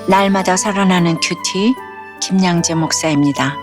날마다 살아나는 큐티 김양재 목사입니다.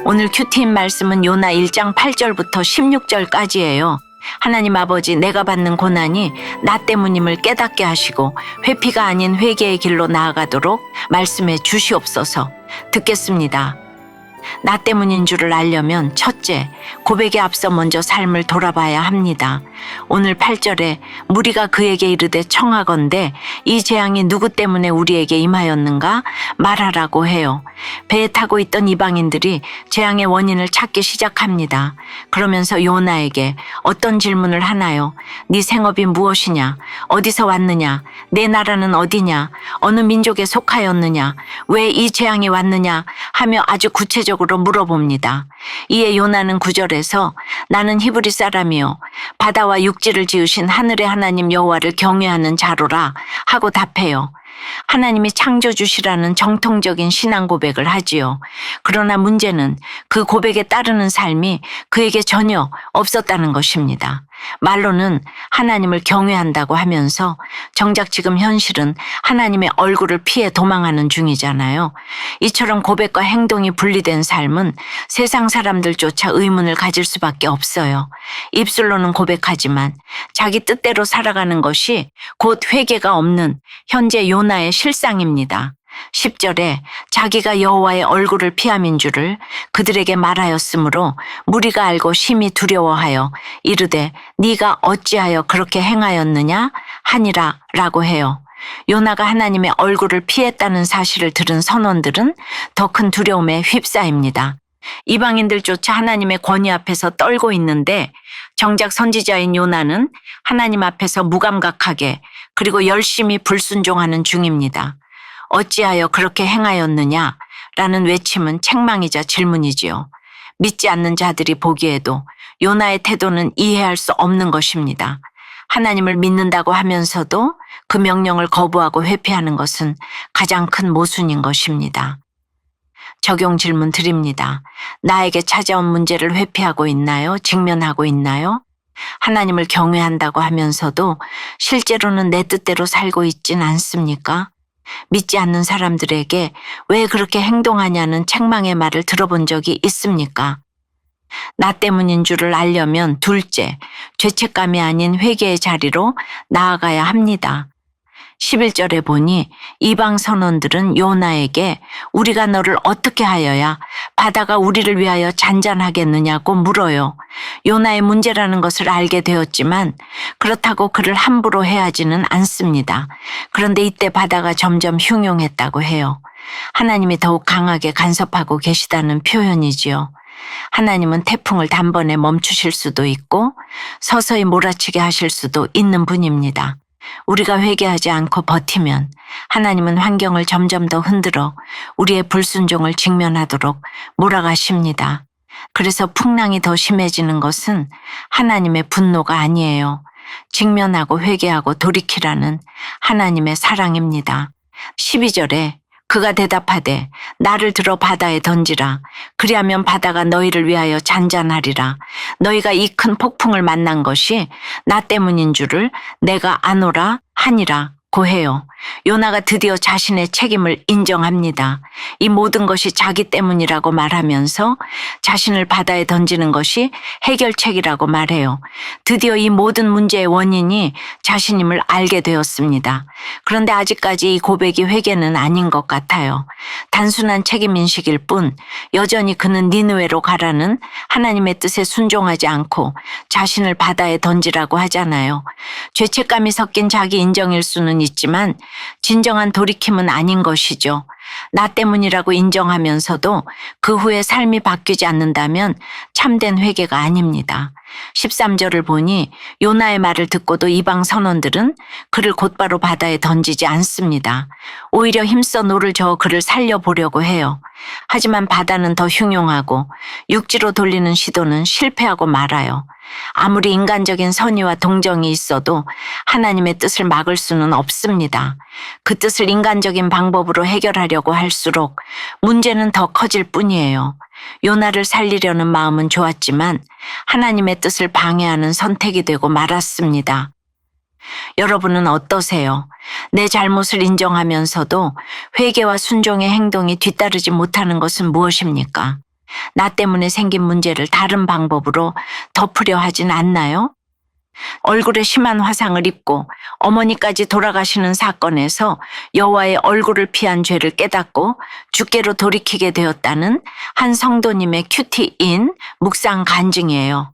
오늘 큐티인 말씀은 요나 1장 8절부터 16절까지예요. 하나님 아버지, 내가 받는 고난이 나 때문임을 깨닫게 하시고 회피가 아닌 회개의 길로 나아가도록 말씀해 주시옵소서. 듣겠습니다. 나 때문인 줄을 알려면 첫째, 고백에 앞서 먼저 삶을 돌아봐야 합니다. 오늘 8절에 무리가 그에게 이르되 청하건대 이 재앙이 누구 때문에 우리에게 임하였는가 말하라고 해요. 배에 타고 있던 이방인들이 재앙의 원인을 찾기 시작합니다. 그러면서 요나에게 어떤 질문을 하나요? 네 생업이 무엇이냐? 어디서 왔느냐? 내 나라는 어디냐? 어느 민족에 속하였느냐? 왜 이 재앙이 왔느냐? 하며 아주 구체적으로 물어봅니다. 이에 요나는 9절에서 나는 히브리 사람이요 바다와 육지를 지으신 하늘의 하나님 여호와를 경외하는 자로라 하고 답해요. 하나님이 창조주시라는 정통적인 신앙 고백을 하지요. 그러나 문제는 그 고백에 따르는 삶이 그에게 전혀 없었다는 것입니다. 말로는 하나님을 경외한다고 하면서 정작 지금 현실은 하나님의 얼굴을 피해 도망하는 중이잖아요. 이처럼 고백과 행동이 분리된 삶은 세상 사람들조차 의문을 가질 수밖에 없어요. 입술로는 고백하지만 자기 뜻대로 살아가는 것이 곧 회개가 없는 현재 요나의 실상입니다. 10절에 자기가 여호와의 얼굴을 피함인 줄을 그들에게 말하였으므로 무리가 알고 심히 두려워하여 이르되 네가 어찌하여 그렇게 행하였느냐 하니라 라고 해요. 요나가 하나님의 얼굴을 피했다는 사실을 들은 선원들은 더 큰 두려움에 휩싸입니다. 이방인들조차 하나님의 권위 앞에서 떨고 있는데 정작 선지자인 요나는 하나님 앞에서 무감각하게 그리고 열심히 불순종하는 중입니다. 어찌하여 그렇게 행하였느냐? 라는 외침은 책망이자 질문이지요. 믿지 않는 자들이 보기에도 요나의 태도는 이해할 수 없는 것입니다. 하나님을 믿는다고 하면서도 그 명령을 거부하고 회피하는 것은 가장 큰 모순인 것입니다. 적용 질문 드립니다. 나에게 찾아온 문제를 회피하고 있나요? 직면하고 있나요? 하나님을 경외한다고 하면서도 실제로는 내 뜻대로 살고 있진 않습니까? 믿지 않는 사람들에게 왜 그렇게 행동하냐는 책망의 말을 들어본 적이 있습니까? 나 때문인 줄을 알려면 둘째, 죄책감이 아닌 회개의 자리로 나아가야 합니다. 11절에 보니 이방 선원들은 요나에게 우리가 너를 어떻게 하여야 바다가 우리를 위하여 잔잔하겠느냐고 물어요. 요나의 문제라는 것을 알게 되었지만 그렇다고 그를 함부로 해하지는 않습니다. 그런데 이때 바다가 점점 흉흉했다고 해요. 하나님이 더욱 강하게 간섭하고 계시다는 표현이지요. 하나님은 태풍을 단번에 멈추실 수도 있고 서서히 몰아치게 하실 수도 있는 분입니다. 우리가 회개하지 않고 버티면 하나님은 환경을 점점 더 흔들어 우리의 불순종을 직면하도록 몰아가십니다. 그래서 풍랑이 더 심해지는 것은 하나님의 분노가 아니에요. 직면하고 회개하고 돌이키라는 하나님의 사랑입니다. 12절에 그가 대답하되 나를 들어 바다에 던지라. 그리하면 바다가 너희를 위하여 잔잔하리라. 너희가 이 큰 폭풍을 만난 것이 나 때문인 줄을 내가 아노라 하니라 고해요. 요나가 드디어 자신의 책임을 인정합니다. 이 모든 것이 자기 때문이라고 말하면서 자신을 바다에 던지는 것이 해결책이라고 말해요. 드디어 이 모든 문제의 원인이 자신임을 알게 되었습니다. 그런데 아직까지 이 고백이 회개는 아닌 것 같아요. 단순한 책임인식일 뿐 여전히 그는 니느웨로 가라는 하나님의 뜻에 순종하지 않고 자신을 바다에 던지라고 하잖아요. 죄책감이 섞인 자기 인정일 수는 있지만 진정한 돌이킴은 아닌 것이죠. 나 때문이라고 인정하면서도 그 후에 삶이 바뀌지 않는다면 참된 회개가 아닙니다. 13절을 보니 요나의 말을 듣고도 이방 선원들은 그를 곧바로 바다에 던지지 않습니다. 오히려 힘써 노를 저어 그를 살려보려고 해요. 하지만 바다는 더 흉흉하고 육지로 돌리는 시도는 실패하고 말아요. 아무리 인간적인 선의와 동정이 있어도 하나님의 뜻을 막을 수는 없습니다. 그 뜻을 인간적인 방법으로 해결하려고 할수록 문제는 더 커질 뿐이에요. 요나를 살리려는 마음은 좋았지만 하나님의 뜻을 방해하는 선택이 되고 말았습니다. 여러분은 어떠세요? 내 잘못을 인정하면서도 회개와 순종의 행동이 뒤따르지 못하는 것은 무엇입니까? 나 때문에 생긴 문제를 다른 방법으로 덮으려 하진 않나요? 얼굴에 심한 화상을 입고 어머니까지 돌아가시는 사건에서 여호와의 얼굴을 피한 죄를 깨닫고 주께로 돌이키게 되었다는 한 성도님의 큐티인 묵상 간증이에요.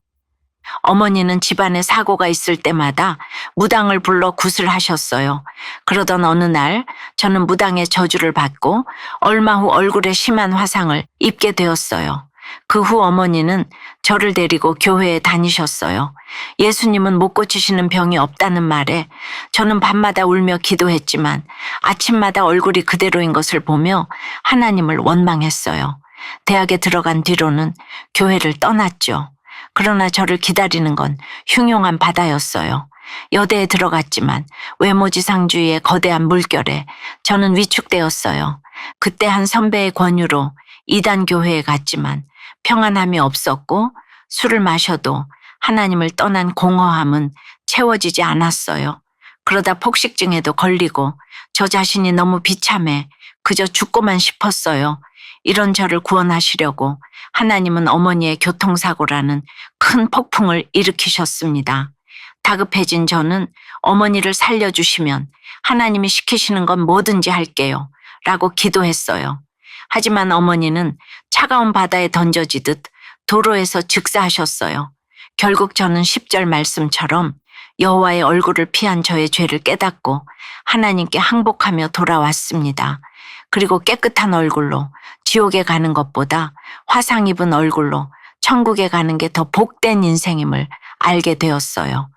어머니는 집안에 사고가 있을 때마다 무당을 불러 굿을 하셨어요. 그러던 어느 날 저는 무당의 저주를 받고 얼마 후 얼굴에 심한 화상을 입게 되었어요. 그 후 어머니는 저를 데리고 교회에 다니셨어요. 예수님은 못 고치시는 병이 없다는 말에 저는 밤마다 울며 기도했지만 아침마다 얼굴이 그대로인 것을 보며 하나님을 원망했어요. 대학에 들어간 뒤로는 교회를 떠났죠. 그러나 저를 기다리는 건 흉흉한 바다였어요. 여대에 들어갔지만 외모지상주의의 거대한 물결에 저는 위축되었어요. 그때 한 선배의 권유로 이단 교회에 갔지만 평안함이 없었고 술을 마셔도 하나님을 떠난 공허함은 채워지지 않았어요. 그러다 폭식증에도 걸리고 저 자신이 너무 비참해 그저 죽고만 싶었어요. 이런 저를 구원하시려고 하나님은 어머니의 교통사고라는 큰 폭풍을 일으키셨습니다. 다급해진 저는 어머니를 살려주시면 하나님이 시키시는 건 뭐든지 할게요 라고 기도했어요. 하지만 어머니는 차가운 바다에 던져지듯 도로에서 즉사하셨어요. 결국 저는 10절 말씀처럼 여호와의 얼굴을 피한 저의 죄를 깨닫고 하나님께 항복하며 돌아왔습니다. 그리고 깨끗한 얼굴로 지옥에 가는 것보다 화상 입은 얼굴로 천국에 가는 게 더 복된 인생임을 알게 되었어요.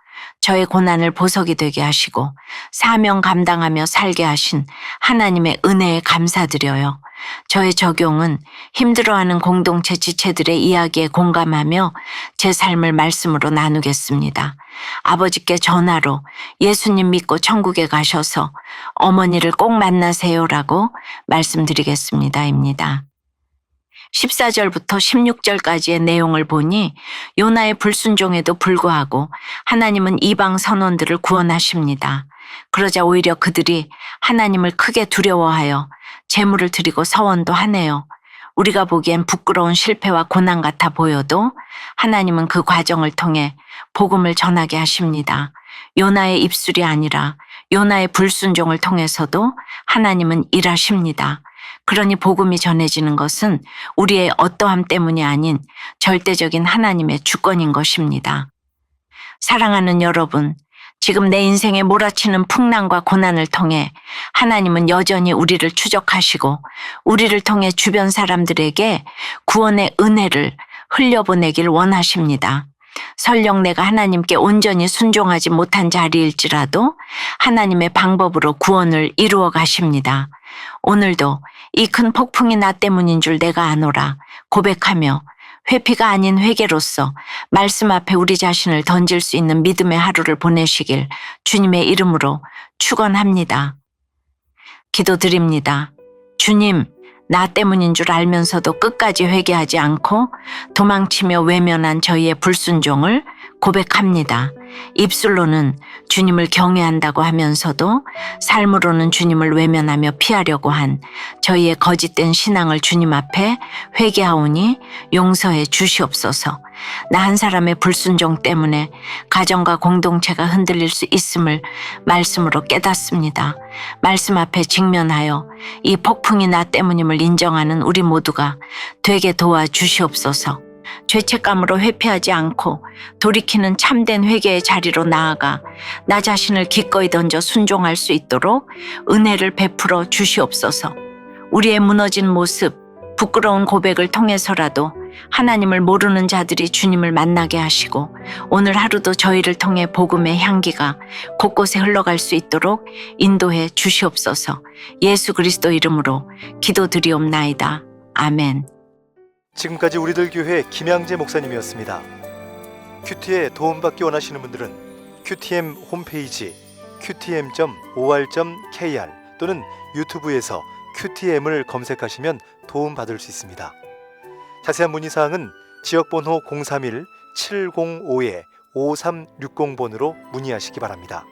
저의 고난을 보석이 되게 하시고 사명 감당하며 살게 하신 하나님의 은혜에 감사드려요. 저의 적용은 힘들어하는 공동체 지체들의 이야기에 공감하며 제 삶을 말씀으로 나누겠습니다. 아버지께 전화로 예수님 믿고 천국에 가셔서 어머니를 꼭 만나세요라고 말씀드리겠습니다입니다. 14절부터 16절까지의 내용을 보니 요나의 불순종에도 불구하고 하나님은 이방 선원들을 구원하십니다. 그러자 오히려 그들이 하나님을 크게 두려워하여 제물을 드리고 서원도 하네요. 우리가 보기엔 부끄러운 실패와 고난 같아 보여도 하나님은 그 과정을 통해 복음을 전하게 하십니다. 요나의 입술이 아니라 요나의 불순종을 통해서도 하나님은 일하십니다. 그러니 복음이 전해지는 것은 우리의 어떠함 때문이 아닌 절대적인 하나님의 주권인 것입니다. 사랑하는 여러분, 지금 내 인생에 몰아치는 풍랑과 고난을 통해 하나님은 여전히 우리를 추적하시고 우리를 통해 주변 사람들에게 구원의 은혜를 흘려보내길 원하십니다. 설령 내가 하나님께 온전히 순종하지 못한 자리일지라도 하나님의 방법으로 구원을 이루어 가십니다. 오늘도 이 큰 폭풍이 나 때문인 줄 내가 아노라 고백하며 회피가 아닌 회개로서 말씀 앞에 우리 자신을 던질 수 있는 믿음의 하루를 보내시길 주님의 이름으로 축원합니다. 기도드립니다. 주님, 나 때문인 줄 알면서도 끝까지 회개하지 않고 도망치며 외면한 저희의 불순종을 고백합니다. 입술로는 주님을 경외한다고 하면서도 삶으로는 주님을 외면하며 피하려고 한 저희의 거짓된 신앙을 주님 앞에 회개하오니 용서해 주시옵소서. 나 한 사람의 불순종 때문에 가정과 공동체가 흔들릴 수 있음을 말씀으로 깨닫습니다. 말씀 앞에 직면하여 이 폭풍이 나 때문임을 인정하는 우리 모두가 되게 도와주시옵소서. 죄책감으로 회피하지 않고 돌이키는 참된 회개의 자리로 나아가 나 자신을 기꺼이 던져 순종할 수 있도록 은혜를 베풀어 주시옵소서. 우리의 무너진 모습, 부끄러운 고백을 통해서라도 하나님을 모르는 자들이 주님을 만나게 하시고 오늘 하루도 저희를 통해 복음의 향기가 곳곳에 흘러갈 수 있도록 인도해 주시옵소서. 예수 그리스도 이름으로 기도드리옵나이다. 아멘. 지금까지 우리들 교회 김양재 목사님이었습니다. 큐티에 도움받기 원하시는 분들은 QTM 홈페이지 qtm.or.kr 또는 유튜브에서 QTM을 검색하시면 도움받을 수 있습니다. 자세한 문의사항은 지역번호 031-705-5360번으로 문의하시기 바랍니다.